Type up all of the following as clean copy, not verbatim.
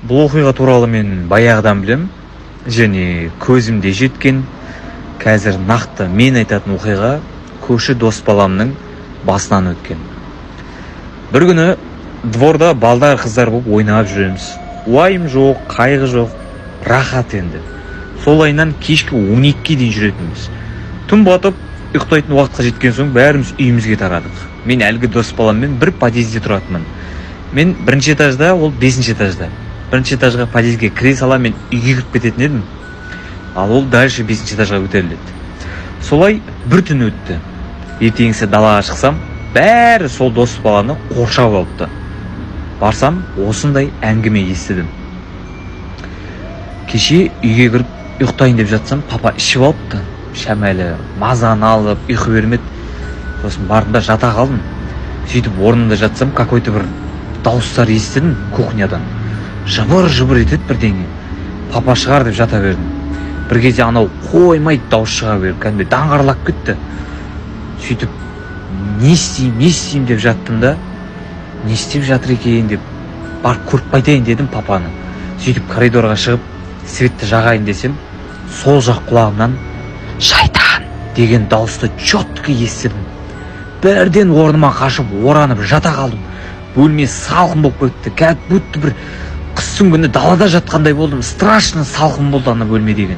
Бұл оқиға туралы мен баяғыдан білем, және көзімде жеткен, қазір нақты мен айтатын оқиға көрші дос баламның басынан өткен. Бір күні дворда балдар қыздар болып ойнап жүреміз. Уайым жоқ, қайғы жоқ, рахат енді. Сол айынан кешкі 12-ге дейін жүретінбіз. Түн батып, ұйықтайтын уақытқа жеткен соң бәріміз үйімізге тарадық. Мен әлгі дос баламмен бір подъезде тұратынмын. Мен бірінші этажда, ол 5-ші этажда. Бірінші этажға подъезге кіре сала мен үйге кіріп кететін едім. Ал ол дальше 5-ші этажға көтеріледі. Солай бір түн өтті. Ертеңгісі далаға шықсам, бәрі сол дос баланы қоршап алыпты. Барсам, осындай әңгіме естідім. Кеше үйге кіріп ұйықтайын деп жатсам, папа ішіп алыпты. Шәмәлі мазаны алып, ұйқы бермеді. Сосын бардым да жата қалдым. Сөйтіп орнында жатсам, какой-то бір дауыстар естідім кухнядан. Жыбыр-жыбыр етеді бірдеңе. Папа шығар деп жата бердім. Бір кезде анау қоймайды дауыс шыға беріп, кәдімгі даңғарлап кетті. Сөйтіп не істеймін деп жаттым да, не істеп жатыр екен деп барып көріп қайтайын дедім папаны. Сөйтіп коридорға шығып, светті жағайын десем, сол жақ құлағымнан шайтан деген дауысты четко естідім. Бірден орныма қашып, оранып жата қалдым. Бөлме салқын болып кетті. Кәдімгі будто бір қыстың күні далада жатқандай болдым. Страшно салқын болды ана бөлме деген.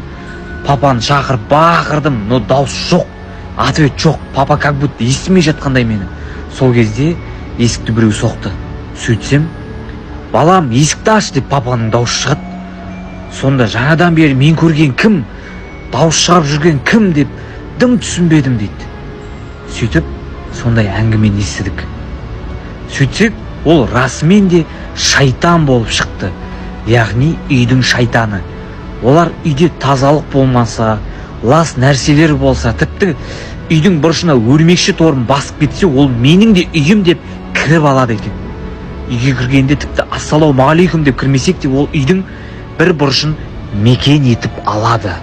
Папаны шақырып бақырдым, но дауыс жоқ, ответ жоқ. Папа как будто естімей жатқандай мені. Сол кезде есікті біреу соқты. Сөйтсем, балам, есікті аш деп папаның дауысы шығады. Сонда жаңадан бері мен көрген кім, дауыс шығарып жүрген кім деп дым түсінбедім дейді. Сөйтіп, сондай әңгімені естідік. Сөйтсек, ол расымен де шайтан болып шықты. Яғни үйдің шайтаны. Олар үйде тазалық болмаса, лас нәрселер болса, тіпті үйдің бұрышына өрмекші торын басып кетсе, ол менің де үйім деп кіріп алады екен. Үйге кіргенде тіпті ассалаумағалейкум деп кірмесек те, ол үйдің бір бұрышын мекен етіп алады.